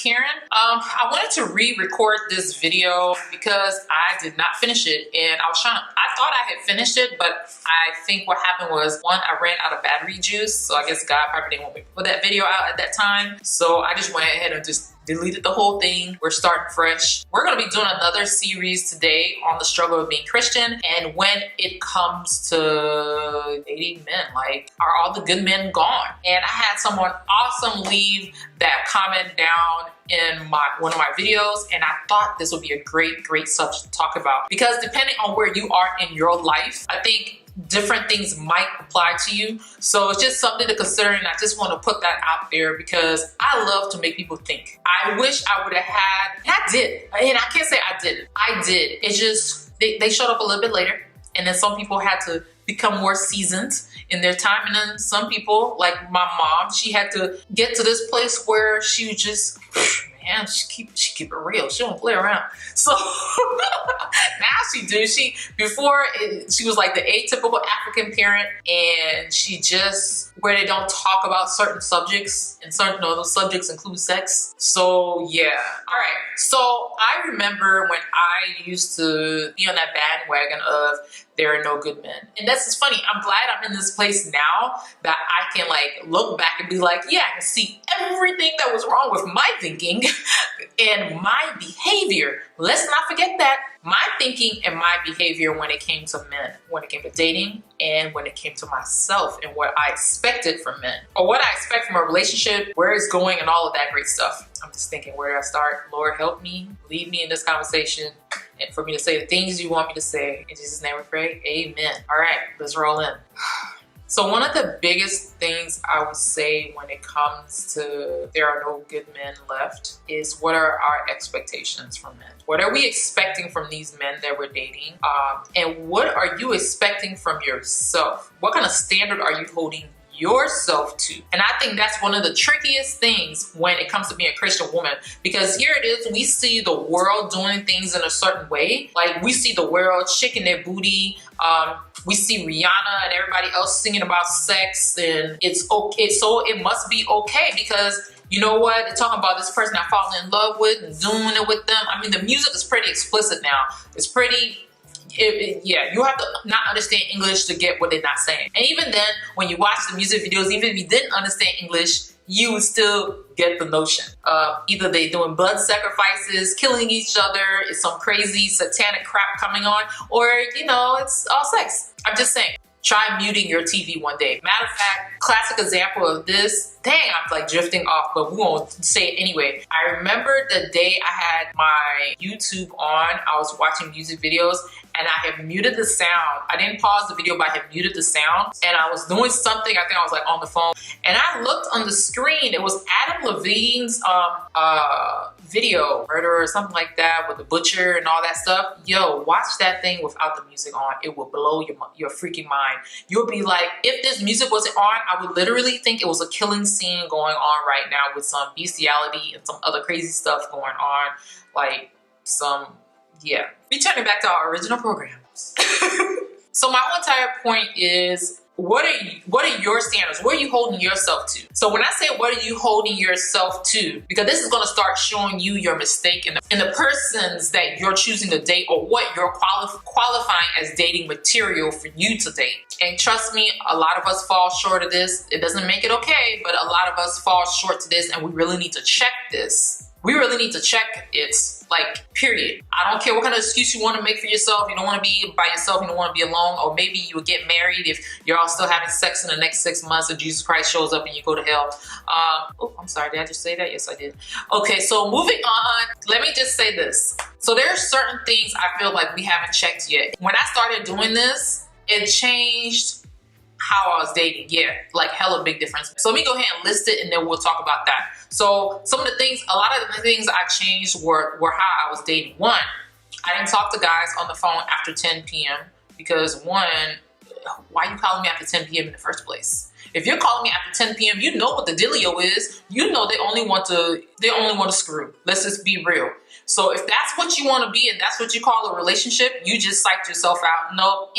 Karen. I wanted to re-record this video because I did not finish it, and I thought I had finished it, but I think what happened was, one, I ran out of battery juice, so I guess God probably didn't want me to put that video out at that time, so I just went ahead and just deleted the whole thing. We're starting fresh. We're going to be doing another series today on the struggle of being Christian, and when it comes to dating men, like, are all the good men gone? And I had someone awesome leave that comment down in one of my videos, and I thought this would be a great subject to talk about, because depending on where you are in your life, I think different things might apply to you. So it's just something to consider, and I just want to put that out there because I love to make people think. I wish I would have had, and I did, and I can't say I didn't. I did. It's just, they showed up a little bit later, and then some people had to become more seasoned in their time, and then some people, like my mom, she had to get to this place where she was just, man, she keep it real. She don't play around. So now she do. Before she was like the atypical African parent, and she just, where they don't talk about certain subjects, and certain those subjects include sex. So yeah. All right. So I remember when I used to be on that bandwagon of there are no good men. And that's just funny. I'm glad I'm in this place now that I can like look back and be like, yeah, I can see everything that was wrong with my thinking and my behavior. Let's not forget that. My thinking and my behavior when it came to men, when it came to dating, and when it came to myself and what I expected from men, or what I expect from a relationship, where it's going, and all of that great stuff. I'm just thinking, where do I start? Lord, help me, lead me in this conversation, and for me to say the things you want me to say. In Jesus' name we pray, amen. All right, let's roll in. So one of the biggest things I would say when it comes to there are no good men left is, what are our expectations from men? What are we expecting from these men that we're dating? And what are you expecting from yourself? What kind of standard are you holding yourself to? And I think that's one of the trickiest things when it comes to being a Christian woman, because here it is, we see the world doing things in a certain way. Like, we see the world shaking their booty. We see Rihanna and everybody else singing about sex, and it's okay. So it must be okay because, you know what? They're talking about this person I fall in love with and doing it with them. I mean, the music is pretty explicit now. It's pretty, yeah, you have to not understand English to get what they're not saying. And even then, when you watch the music videos, even if you didn't understand English, you would still get the notion. Either they're doing blood sacrifices, killing each other, it's some crazy satanic crap coming on, or, you know, it's all sex. I'm just saying. Try muting your TV one day. Matter of fact, classic example of this, dang, I'm like drifting off, but we won't say it anyway. I remember the day I had my YouTube on, I was watching music videos, and I had muted the sound. I didn't pause the video, but I had muted the sound, and I was doing something, I think I was like on the phone, and I looked on the screen, it was Adam Levine's video, Murder or something like that, with the butcher and all that stuff. Yo, watch that thing without the music on. It will blow your freaking mind. You'll be like, if this music wasn't on, I would literally think it was a killing scene going on right now with some bestiality and some other crazy stuff going on. Like some, yeah. Returning back to our original program. So my whole entire point is, what are your standards? What are you holding yourself to? So when I say what are you holding yourself to, because this is going to start showing you your mistake in the persons that you're choosing to date, or what you're qualifying as dating material for you to date. And trust me, a lot of us fall short of this. It doesn't make it okay, but a lot of us fall short to this, and we really need to check this. We really need to check it, like, period. I don't care what kind of excuse you want to make for yourself. You don't want to be by yourself. You don't want to be alone. Or maybe you would get married if you're all still having sex in the next 6 months and Jesus Christ shows up and you go to hell. Oh, I'm sorry. Did I just say that? Yes, I did. Okay, so moving on. Let me just say this. So there are certain things I feel like we haven't checked yet. When I started doing this, it changed how I was dating. Yeah, like hella big difference. So let me go ahead and list it, and then we'll talk about that. So some of the things, a lot of the things I changed were how I was dating. One, I didn't talk to guys on the phone after 10 p.m. because, one, why are you calling me after 10 p.m. in the first place? If you're calling me after 10 p.m., you know what the dealio is. You know they only want to screw. Let's just be real. So if that's what you want to be and that's what you call a relationship, you just psyched yourself out. Nope,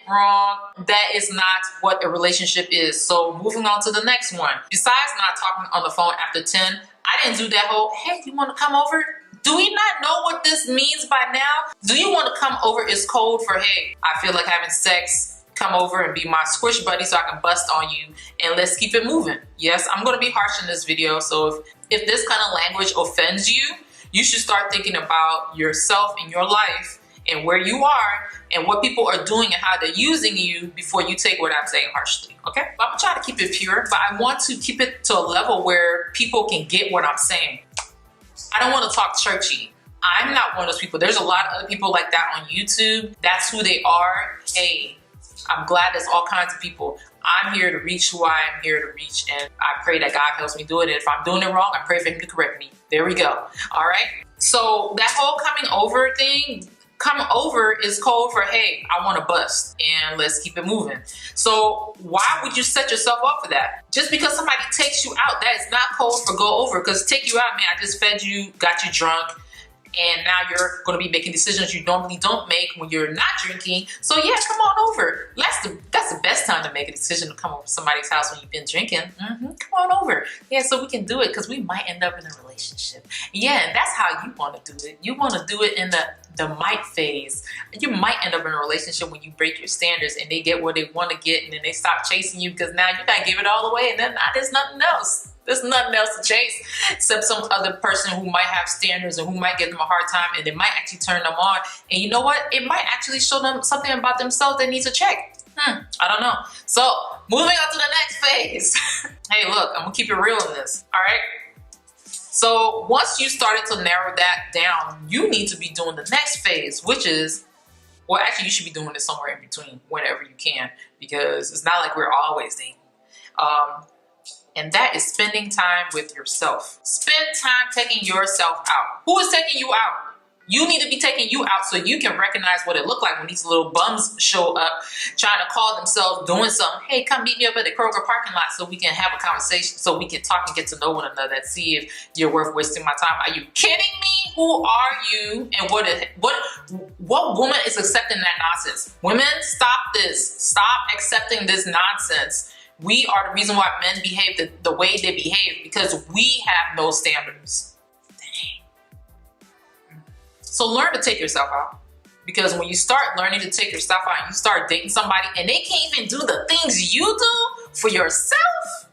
wrong. That is not what a relationship is. So moving on to the next one. Besides not talking on the phone after 10, I didn't do that whole, hey, you want to come over? Do we not know what this means by now? Do you want to come over is code for, hey, I feel like having sex, come over and be my squish buddy so I can bust on you and let's keep it moving. Yes, I'm going to be harsh in this video. So if this kind of language offends you, you should start thinking about yourself and your life and where you are and what people are doing and how they're using you before you take what I'm saying harshly, okay? But I'm gonna try to keep it pure, but I want to keep it to a level where people can get what I'm saying. I don't want to talk churchy. I'm not one of those people. There's a lot of other people like that on YouTube. That's who they are. Hey, I'm glad there's all kinds of people. I'm here to reach who I am here to reach, and I pray that God helps me do it. And if I'm doing it wrong, I pray for him to correct me. There we go. All right? So that whole coming over thing, come over is code for, hey, I want to bust and let's keep it moving. So why would you set yourself up for that? Just because somebody takes you out, that is not code for go over. Because take you out, man, I just fed you, got you drunk, and now you're going to be making decisions you normally don't make when you're not drinking. So yeah, come on over. That's the best time to make a decision to come over to somebody's house when you've been drinking. Come on over. Yeah, so we can do it because we might end up in a relationship. Yeah, and that's how you want to do it. You want to do it in the might phase. You might end up in a relationship when you break your standards and they get what they want to get and then they stop chasing you because now you got to give it all away and then there's nothing else. There's nothing else to chase except some other person who might have standards and who might give them a hard time and they might actually turn them on. And you know what? It might actually show them something about themselves that needs a check. I don't know. So moving on to the next phase. Hey, look, I'm gonna keep it real in this. All right. So once you started to narrow that down, you need to be doing the next phase, which is, well, actually you should be doing this somewhere in between whenever you can, because it's not like we're always dating. And that is spending time with yourself. Spend time taking yourself out. Who is taking you out? You need to be taking you out so you can recognize what it looked like when these little bums show up trying to call themselves doing something. Hey, come meet me up at the Kroger parking lot so we can have a conversation, so we can talk and get to know one another and see if you're worth wasting my time. Are you kidding me? Who are you? And what woman is accepting that nonsense? Women, stop this. Stop accepting this nonsense. We are the reason why men behave the way they behave because we have no standards. So learn to take yourself out. Because when you start learning to take yourself out and you start dating somebody and they can't even do the things you do for yourself,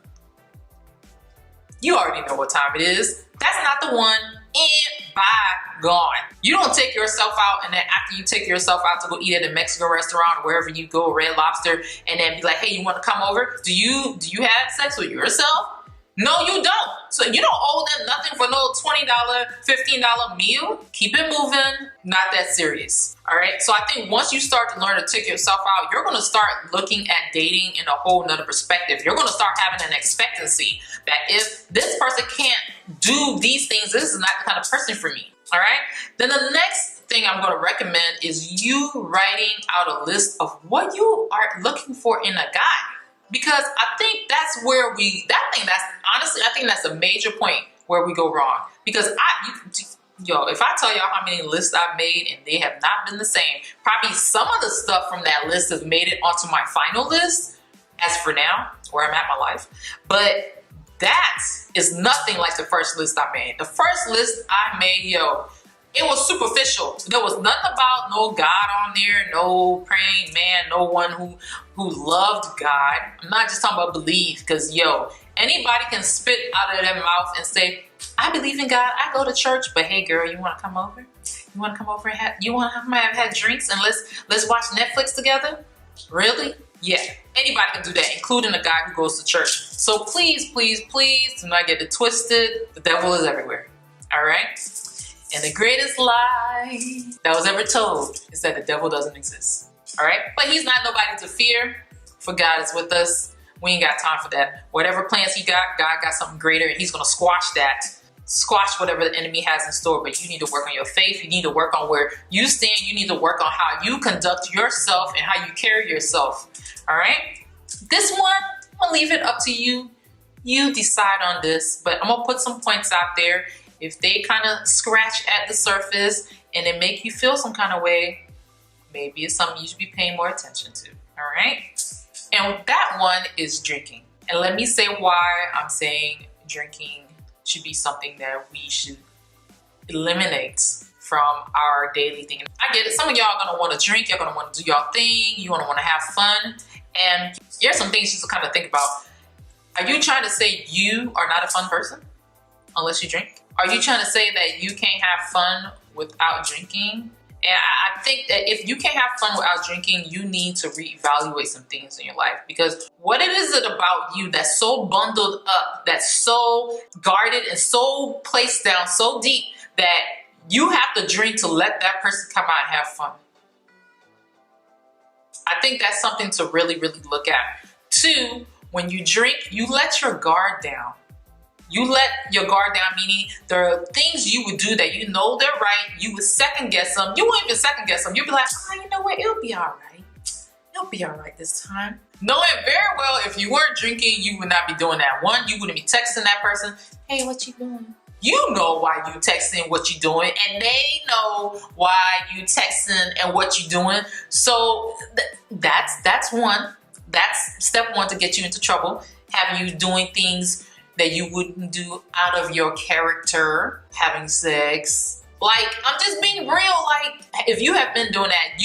you already know what time it is. That's not the one. And bye, gone. You don't take yourself out and then after you take yourself out to go eat at a Mexican restaurant or wherever you go, Red Lobster, and then be like, hey, you want to come over? Do you have sex with yourself? No, you don't. So you don't owe them nothing for no $20, $15 meal. Keep it moving. Not that serious. All right. So I think once you start to learn to take yourself out, you're going to start looking at dating in a whole nother perspective. You're going to start having an expectancy that if this person can't do these things, this is not the kind of person for me. All right. Then the next thing I'm going to recommend is you writing out a list of what you are looking for in a guy. Because I think that's where I think that's a major point where we go wrong. Because if I tell y'all how many lists I've made and they have not been the same, probably some of the stuff from that list has made it onto my final list as for now, where I'm at in my life. But that is nothing like the first list I made. The first list I made, it was superficial. There was nothing about no God on there, no praying man, no one who loved God. I'm not just talking about belief, because anybody can spit out of their mouth and say, I believe in God, I go to church, but hey girl, you want to come over? You want to come over and have drinks and let's watch Netflix together? Really? Yeah, anybody can do that, including a guy who goes to church. So please, please, please do not get it twisted. The devil is everywhere. All right? And the greatest lie that was ever told is that the devil doesn't exist. All right? But he's not nobody to fear, for God is with us. We ain't got time for that. Whatever plans he got, God got something greater, and he's going to squash that. Squash whatever the enemy has in store. But you need to work on your faith. You need to work on where you stand. You need to work on how you conduct yourself and how you carry yourself. All right? This one, I'm going to leave it up to you. You decide on this. But I'm going to put some points out there. If they kind of scratch at the surface and it make you feel some kind of way, maybe it's something you should be paying more attention to, all right? And that one is drinking. And let me say why I'm saying drinking should be something that we should eliminate from our daily thing. I get it. Some of y'all are gonna want to drink. You're gonna want to do y'all thing. You want to have fun. And here's some things just to kind of think about. Are you trying to say you are not a fun person unless you drink? Are you trying to say that you can't have fun without drinking? And I think that if you can't have fun without drinking, you need to reevaluate some things in your life. Because what is it about you that's so bundled up, that's so guarded and so placed down so deep that you have to drink to let that person come out and have fun? I think that's something to really, really look at. 2, when you drink, you let your guard down. You let your guard down, meaning there are things you would do that you know they're right. You would second guess them. You won't even second guess them. You'll be like, you know what? It'll be all right. It'll be all right this time. Knowing very well if you weren't drinking, you would not be doing that. 1, you wouldn't be texting that person, hey, what you doing? You know why you texting what you doing, and they know why you texting and what you doing. So that's one. That's step 1 to get you into trouble. Have you doing things that you wouldn't do out of your character, having sex. Like, I'm just being real. Like, if you have been doing that,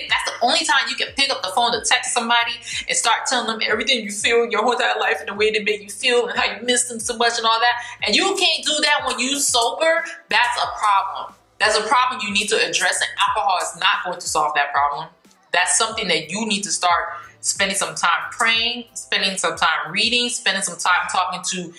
that's the only time you can pick up the phone to text somebody and start telling them everything you feel your whole entire life and the way they make you feel and how you miss them so much and all that. And you can't do that when you sober. That's a problem. That's a problem you need to address, and alcohol is not going to solve that problem. That's something that you need to start spending some time praying, spending some time reading, spending some time talking to,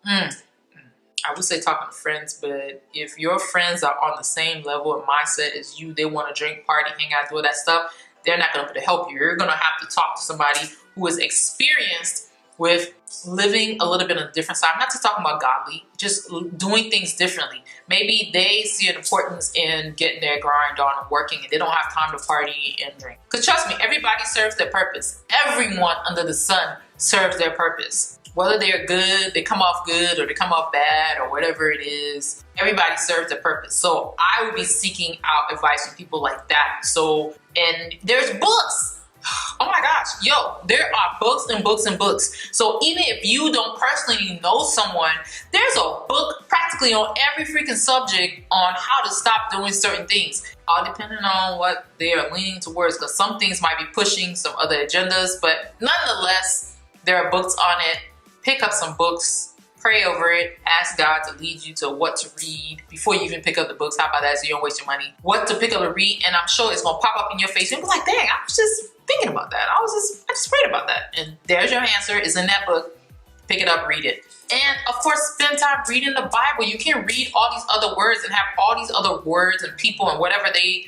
I would say talking to friends, but if your friends are on the same level and mindset as you, they want to drink, party, hang out, do all that stuff, they're not going to be able to help you. You're going to have to talk to somebody who is experienced with living a little bit on a different side. I'm not just talking about godly, just doing things differently. Maybe they see an importance in getting their grind on and working, and they don't have time to party and drink. Because trust me, everybody serves their purpose. Everyone under the sun serves their purpose. Whether they're good, they come off good, or they come off bad, or whatever it is, everybody serves their purpose. So I would be seeking out advice from people like that. So, and there's books. Oh my gosh, there are books and books and books. So even if you don't personally know someone, there's a book practically on every freaking subject on how to stop doing certain things. All depending on what they are leaning towards, because some things might be pushing some other agendas, but nonetheless, there are books on it. Pick up some books, pray over it, ask God to lead you to what to read before you even pick up the books. How about that, so you don't waste your money? What to pick up and read, and I'm sure it's gonna pop up in your face. You'll be like, dang, I was just thinking about that. I just prayed about that. And there's your answer, is in that book. Pick it up, read it. And of course, spend time reading the Bible. You can read all these other words and have all these other words and people and whatever they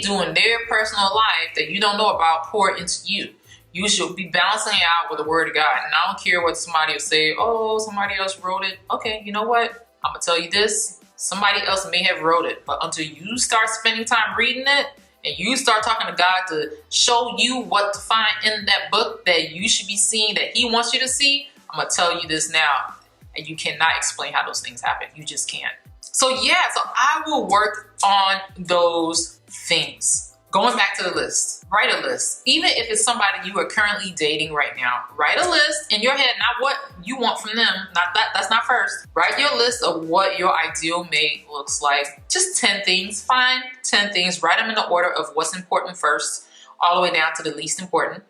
do in their personal life that you don't know about pour into you. You should be balancing it out with the word of God. And I don't care what somebody will say, oh, somebody else wrote it. Okay, you know what? I'm gonna tell you this. Somebody else may have wrote it, but until you start spending time reading it, and you start talking to God to show you what to find in that book that you should be seeing, that He wants you to see, I'm going to tell you this now. And you cannot explain how those things happen. You just can't. So I will work on those things. Going back to the list, write a list. Even if it's somebody you are currently dating right now, write a list in your head, not what you want from them. Not that, that's not first. Write your list of what your ideal mate looks like. Just 10 things, find 10 things, write them in the order of what's important first, all the way down to the least important.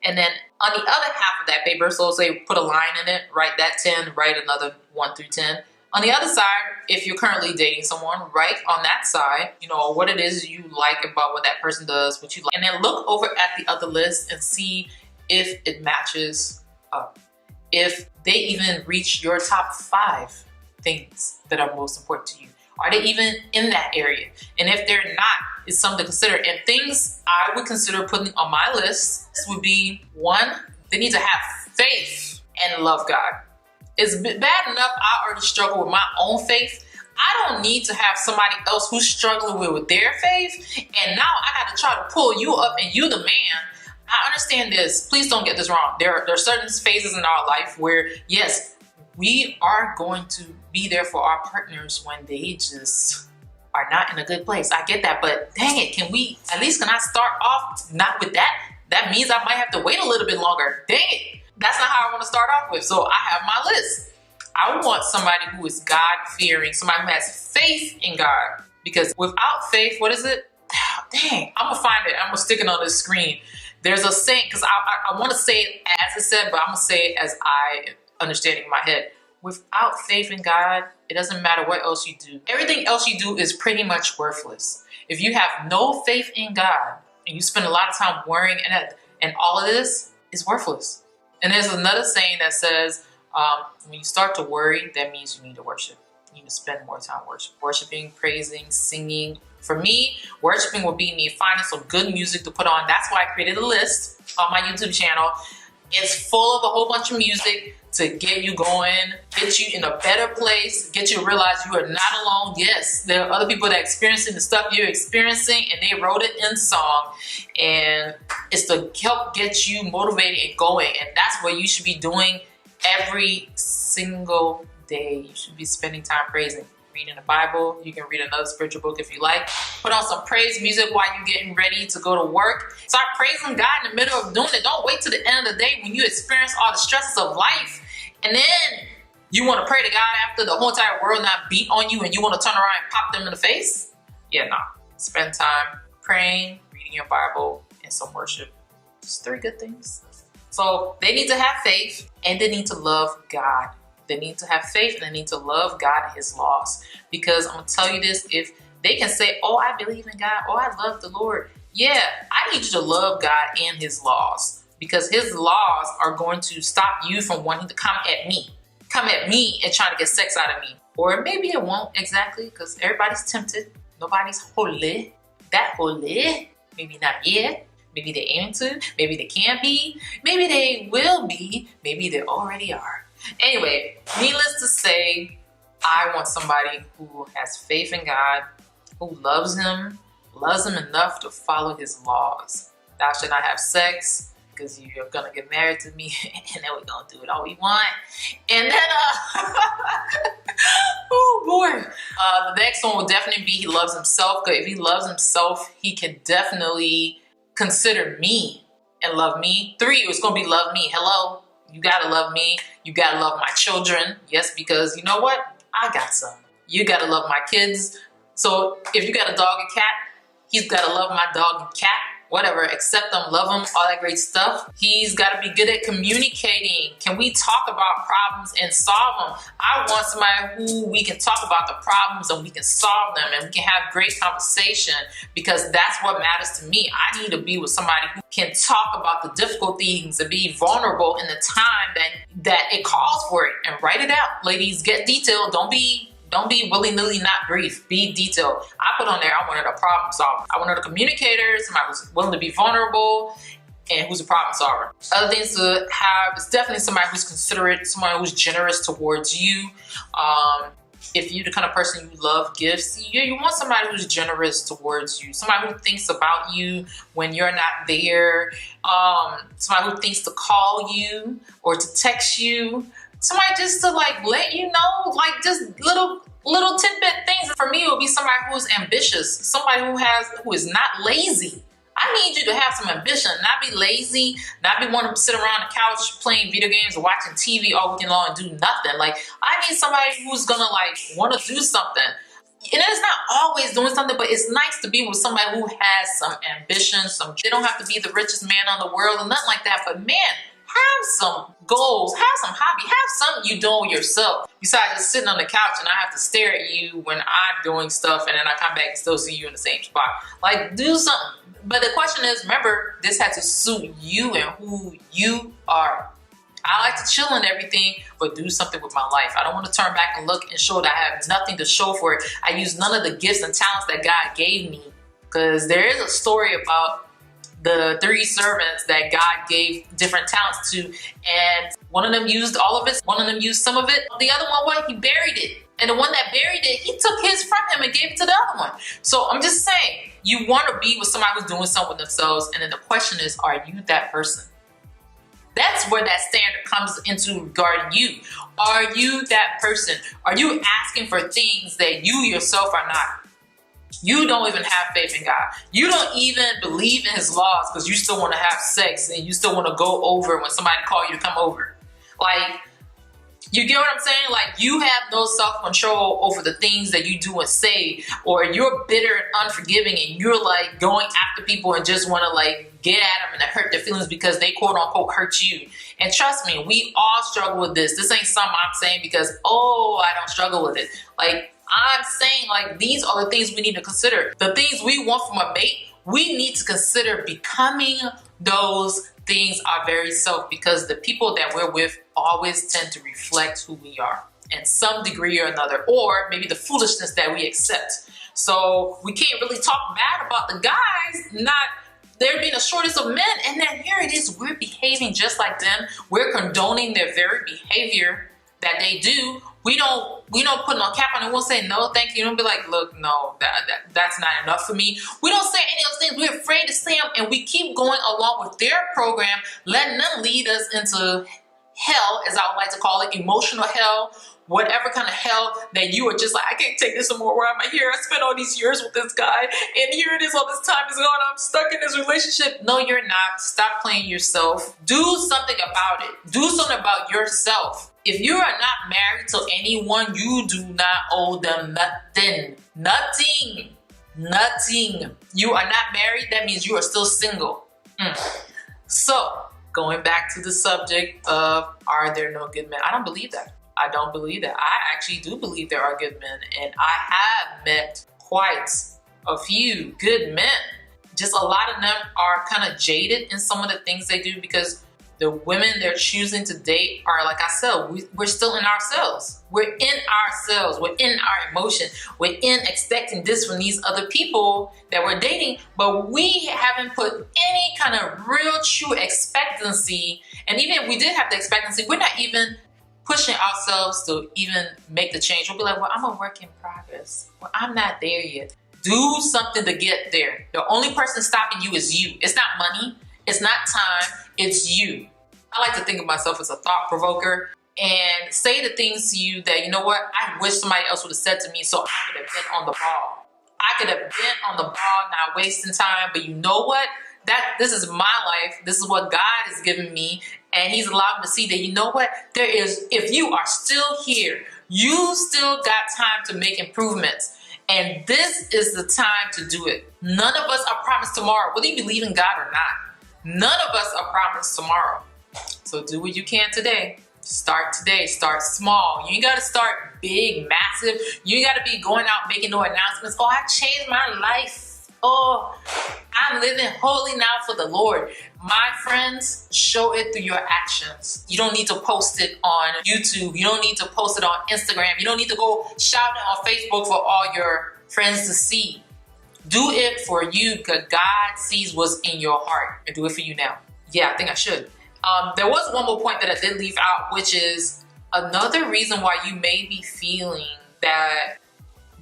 And then on the other half of that paper, so say put a line in it, write that 10, write another 1 through 10. On the other side, if you're currently dating someone, write on that side, what it is you like about what that person does, what you like. And then look over at the other list and see if it matches up. If they even reach your top 5 things that are most important to you. Are they even in that area? And if they're not, it's something to consider. And things I would consider putting on my list would be 1, they need to have faith and love God. It's bad enough I already struggle with my own faith. I don't need to have somebody else who's struggling with their faith. And now I got to try to pull you up and you the man. I understand this. Please don't get this wrong. There are certain phases in our life where, yes, we are going to be there for our partners when they just are not in a good place. I get that, but dang it, can I start off not with that? That means I might have to wait a little bit longer. Dang it. That's not how I want to start off with. So I have my list. I want somebody who is God-fearing, somebody who has faith in God. Because without faith, what is it? Dang, I'm gonna find it. I'm gonna stick it on the screen. There's a saying, because I want to say it as it said, but I'm gonna say it as I understand it in my head. Without faith in God, it doesn't matter what else you do. Everything else you do is pretty much worthless. If you have no faith in God and you spend a lot of time worrying and all of this is worthless. And there's another saying that says, when you start to worry, that means you need to worship. You need to spend more time worshiping, praising, singing. For me, worshiping will be me finding some good music to put on. That's why I created a list on my YouTube channel. It's full of a whole bunch of music to get you going, get you in a better place, get you to realize you are not alone. Yes, there are other people that are experiencing the stuff you're experiencing, and they wrote it in song. And it's to help get you motivated and going. And that's what you should be doing every single day. You should be spending time praising. Reading the Bible. You can read another spiritual book if you like. Put on some praise music while you're getting ready to go to work. Start praising God in the middle of doing it. Don't wait till the end of the day when you experience all the stresses of life. And then you want to pray to God after the whole entire world not beat on you and you want to turn around and pop them in the face? Yeah, no. Spend time praying, reading your Bible, and some worship. Just 3 good things. So they need to have faith and they need to love God. They need to have faith and they need to love God and his laws. Because I'm going to tell you this, if they can say, oh, I believe in God, oh, I love the Lord. Yeah, I need you to love God and his laws. Because his laws are going to stop you from wanting to come at me. Come at me and trying to get sex out of me. Or maybe it won't exactly, because everybody's tempted. Nobody's holy. That holy. Maybe not yet. Maybe they aim to. Maybe they can be. Maybe they will be. Maybe they already are. Anyway, needless to say, I want somebody who has faith in God, who loves him enough to follow his laws. Thou shalt not have sex, because you're going to get married to me, and then we're going to do it all we want. And then, oh boy. The next one will definitely be he loves himself, because if he loves himself, he can definitely consider me and love me. 3, it's going to be love me. Hello. You gotta love me. You gotta love my children. Yes, because you know what? I got some. You gotta love my kids. So if you got a dog and cat, he's gotta love my dog and cat. Whatever, accept them, love them, all that great stuff. He's got to be good at communicating. Can we talk about problems and solve them? I want somebody who we can talk about the problems and we can solve them and we can have great conversation, because that's what matters to me. I need to be with somebody who can talk about the difficult things and be vulnerable in the time that it calls for it, and write it out. Ladies, get detailed. Don't be willy-nilly not brief. Be detailed. I put on there, I wanted a problem solver. I wanted a communicator, somebody who's willing to be vulnerable, and who's a problem solver. Other things to have is definitely somebody who's considerate, somebody who's generous towards you. If you're the kind of person you love gifts, you want somebody who's generous towards you. Somebody who thinks about you when you're not there. Somebody who thinks to call you or to text you. Somebody just to let you know, just little tidbit things. For me, it would be somebody who's ambitious, somebody who is not lazy. I need you to have some ambition, not be lazy, not be wanting to sit around the couch playing video games or watching TV all weekend long and do nothing. I need somebody who's gonna want to do something. And it's not always doing something, but it's nice to be with somebody who has some ambition. They don't have to be the richest man on the world or nothing like that, but man, have some goals, have some hobby, have something you do yourself. Besides just sitting on the couch and I have to stare at you when I'm doing stuff and then I come back and still see you in the same spot. Do something. But the question is, remember, this has to suit you and who you are. I like to chill and everything, but do something with my life. I don't want to turn back and look and show that I have nothing to show for it. I use none of the gifts and talents that God gave me, because there is a story about the 3 servants that God gave different talents to, and one of them used all of it, one of them used some of it, the other one, he buried it. And the one that buried it, he took his from him and gave it to the other one. So I'm just saying, you want to be with somebody who's doing something with themselves, and then the question is, are you that person? That's where that standard comes into regarding you. Are you that person? Are you asking for things that you yourself are not? You don't even have faith in God. You don't even believe in his laws because you still want to have sex and you still want to go over when somebody calls you to come over. You get what I'm saying? Like, you have no self-control over the things that you do and say, or you're bitter and unforgiving and you're like going after people and just want to like get at them and hurt their feelings because they quote unquote hurt you. And trust me, we all struggle with this. This ain't something I'm saying because, oh, I don't struggle with it. Like, I'm saying, like, these are the things we need to consider. The things we want from a mate, we need to consider becoming those things our very self, because the people that we're with always tend to reflect who we are in some degree or another, or maybe the foolishness that we accept. So we can't really talk bad about the guys, not there being a shortage of men, and then here it is, we're behaving just like them. We're condoning their very behavior that they do. We don't put no cap on it. We'll say no, thank you. Don't be like, look, no, that's not enough for me. We don't say any of those things. We're afraid to say them, and we keep going along with their program, letting them lead us into hell, as I would like to call it, emotional hell, whatever kind of hell that you are just like, I can't take this anymore. Why am I here? I spent all these years with this guy, and here it is, all this time is gone. I'm stuck in this relationship. No, you're not. Stop playing yourself. Do something about it. Do something about yourself. If you are not married to anyone, you do not owe them nothing. Nothing. Nothing. You are not married, that means you are still single. So, going back to the subject of, are there no good men? I don't believe that. I don't believe that. I actually do believe there are good men, and I have met quite a few good men. Just a lot of them are kind of jaded in some of the things they do, because the women they're choosing to date are, like I said, we're still in ourselves. We're in ourselves. We're in our emotion. We're in expecting this from these other people that we're dating, but we haven't put any kind of real true expectancy. And even if we did have the expectancy, we're not even pushing ourselves to even make the change. We'll be like, well, I'm a work in progress. Well, I'm not there yet. Do something to get there. The only person stopping you is you. It's not money. It's not time. It's you. I like to think of myself as a thought provoker and say the things to you that, you know what, I wish somebody else would have said to me so I could have been on the ball. I could have been on the ball, not wasting time. But you know what? This is my life. This is what God has given me. And He's allowed me to see that, you know what? If you are still here, you still got time to make improvements. And this is the time to do it. None of us are promised tomorrow, whether you believe in God or not. None of us are promised tomorrow. So do what you can today. Start today. Start small. You ain't got to start big, massive. You ain't got to be going out making no announcements. Oh, I changed my life. Oh, I'm living holy now for the Lord. My friends, show it through your actions. You don't need to post it on YouTube. You don't need to post it on Instagram. You don't need to go shout it on Facebook for all your friends to see. Do it for you, because God sees what's in your heart, and do it for you now. Yeah, I think I should. There was one more point that I did leave out, which is another reason why you may be feeling that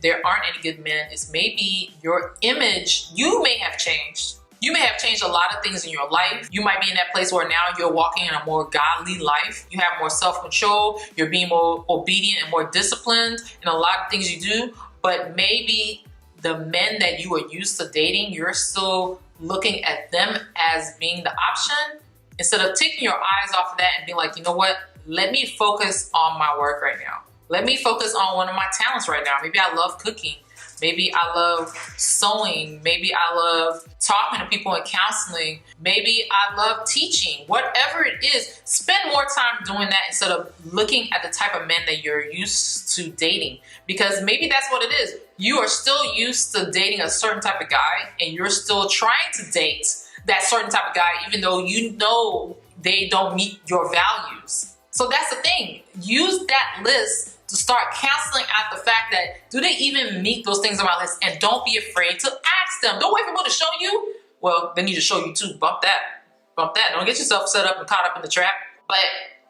there aren't any good men is maybe your image. You may have changed. You may have changed a lot of things in your life. You might be in that place where now you're walking in a more godly life. You have more self-control. You're being more obedient and more disciplined in a lot of things you do. But maybe the men that you are used to dating, you're still looking at them as being the option, instead of taking your eyes off of that and being like, you know what? Let me focus on my work right now. Let me focus on one of my talents right now. Maybe I love cooking. Maybe I love sewing. Maybe I love talking to people and counseling. Maybe I love teaching. Whatever it is, spend more time doing that instead of looking at the type of men that you're used to dating. Because maybe that's what it is. You are still used to dating a certain type of guy, and you're still trying to date that certain type of guy, even though you know they don't meet your values. So that's the thing. Use that list to start canceling out the fact that, do they even meet those things on my list? And don't be afraid to ask them. Don't wait for people to show you. Well, they need to show you too. Bump that. Bump that. Don't get yourself set up and caught up in the trap. But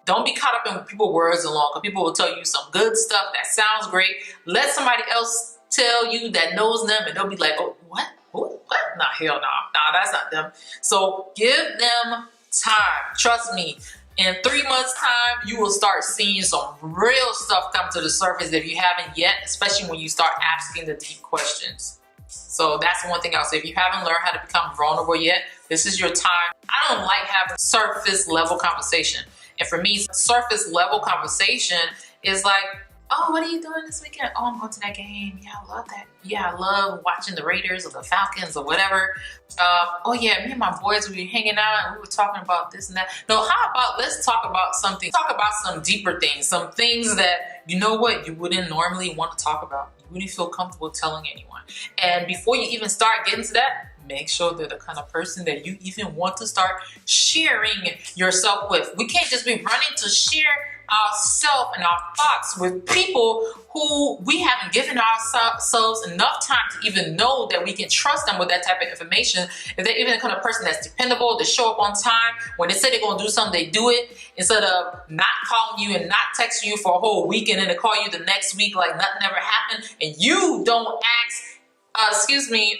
don't be caught up in people's words alone, because people will tell you some good stuff that sounds great. Let somebody else tell you that knows them, and they'll be like, oh, what? What? Nah, hell no. Nah, that's not them. So give them time. Trust me. In 3 months' time, you will start seeing some real stuff come to the surface if you haven't yet, especially when you start asking the deep questions. So that's one thing I'll say. If you haven't learned how to become vulnerable yet, this is your time. I don't like having surface level conversation. And for me, surface level conversation is like, oh, what are you doing this weekend? Oh, I'm going to that game. Yeah, I love that. Yeah, I love watching the Raiders or the Falcons or whatever. Oh yeah, me and my boys, we were hanging out and we were talking about this and that. No, how about let's talk about something. Talk about some deeper things. Some things that, you know what, you wouldn't normally want to talk about. You wouldn't feel comfortable telling anyone. And before you even start getting to that, make sure they're the kind of person that you even want to start sharing yourself with. We can't just be running to share ourselves and our thoughts with people who we haven't given ourselves enough time to even know that we can trust them with that type of information. If they're even the kind of person that's dependable, to show up on time, when they say they're going to do something, they do it, instead of not calling you and not texting you for a whole week and then to call you the next week like nothing ever happened, and you don't ask, excuse me,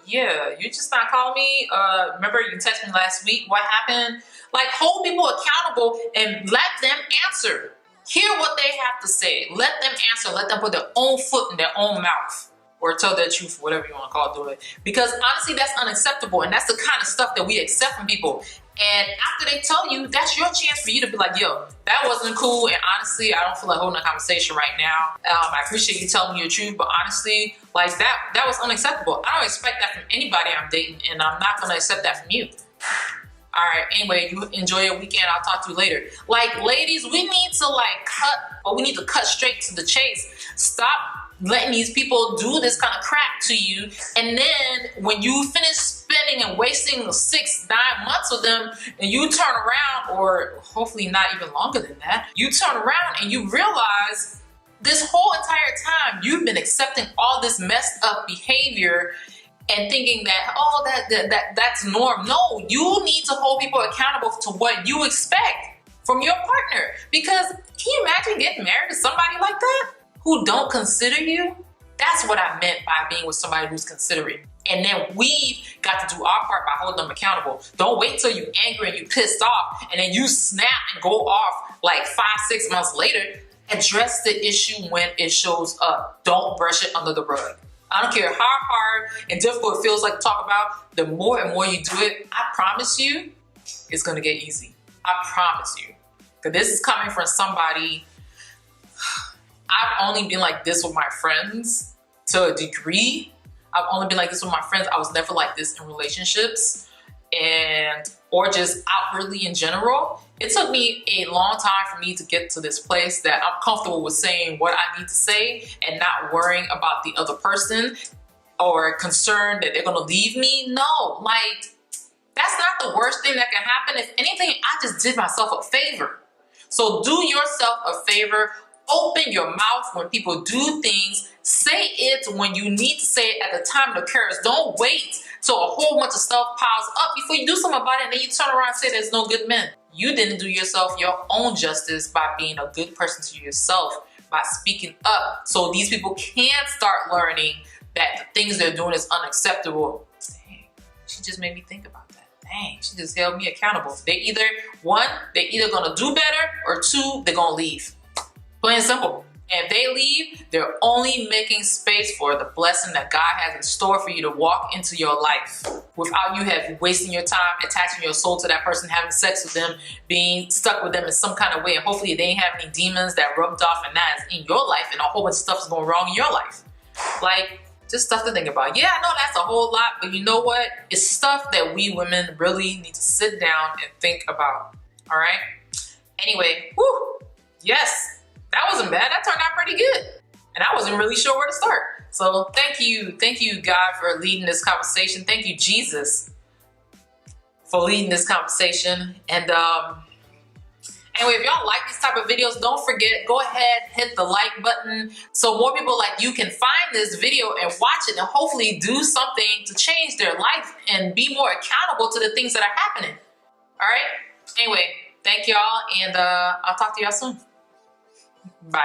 yeah, you just not calling me. Remember you texted me last week, what happened? Like, hold people accountable and let them answer. Hear what they have to say. Let them answer. Let them put their own foot in their own mouth, or tell their truth, whatever you want to call it, do it. Because honestly, that's unacceptable, and that's the kind of stuff that we accept from people. And after they tell you, that's your chance for you to be like, yo, that wasn't cool, and honestly, I don't feel like holding a conversation right now. I appreciate you telling me your truth, but honestly, like that was unacceptable. I don't expect that from anybody I'm dating, and I'm not going to accept that from you. All right, anyway, you enjoy your weekend. I'll talk to you later. Like, ladies, we need to cut straight to the chase. Stop letting these people do this kind of crap to you, and then when you finish spending and wasting 6-9 months with them, and you turn around, or hopefully not even longer than that, you turn around and you realize this whole entire time you've been accepting all this messed up behavior and thinking that, oh, that's norm. No, you need to hold people accountable to what you expect from your partner. Because can you imagine getting married to somebody like that who don't consider you? That's what I meant by being with somebody who's considerate. And then we've got to do our part by holding them accountable. Don't wait till you're angry and you're pissed off and then you snap and go off like 5-6 months later. Address the issue when it shows up. Don't brush it under the rug. I don't care how hard and difficult it feels like to talk about, the more and more you do it, I promise you, it's gonna get easy. I promise you. Because this is coming from somebody, I've only been like this with my friends to a degree. I've only been like this with my friends. I was never like this in relationships or just outwardly in general. It took me a long time for me to get to this place that I'm comfortable with saying what I need to say and not worrying about the other person or concerned that they're gonna leave me. No, like, that's not the worst thing that can happen. If anything, I just did myself a favor. So do yourself a favor. Open your mouth when people do things. Say it when you need to say it at the time it occurs. Don't wait till a whole bunch of stuff piles up before you do something about it and then you turn around and say there's no good men. You didn't do yourself your own justice by being a good person to yourself, by speaking up, so these people can start learning that the things they're doing is unacceptable. Dang, she just made me think about that. Dang, she just held me accountable. They're either gonna do better, or 2, they're gonna leave. Plain and simple. And if they leave, they're only making space for the blessing that God has in store for you to walk into your life without you wasting your time, attaching your soul to that person, having sex with them, being stuck with them in some kind of way. And hopefully they ain't have any demons that rubbed off and that is in your life and a whole bunch of stuff is going wrong in your life. Like, just stuff to think about. Yeah, I know that's a whole lot, but you know what? It's stuff that we women really need to sit down and think about. All right? Anyway, whew, yes. That wasn't bad. That turned out pretty good. And I wasn't really sure where to start. So thank you, God, for leading this conversation. Thank you, Jesus, for leading this conversation. And anyway, if y'all like these type of videos, don't forget, go ahead, hit the like button so more people like you can find this video and watch it and hopefully do something to change their life and be more accountable to the things that are happening. All right? Anyway, thank y'all, and I'll talk to y'all soon. Bye.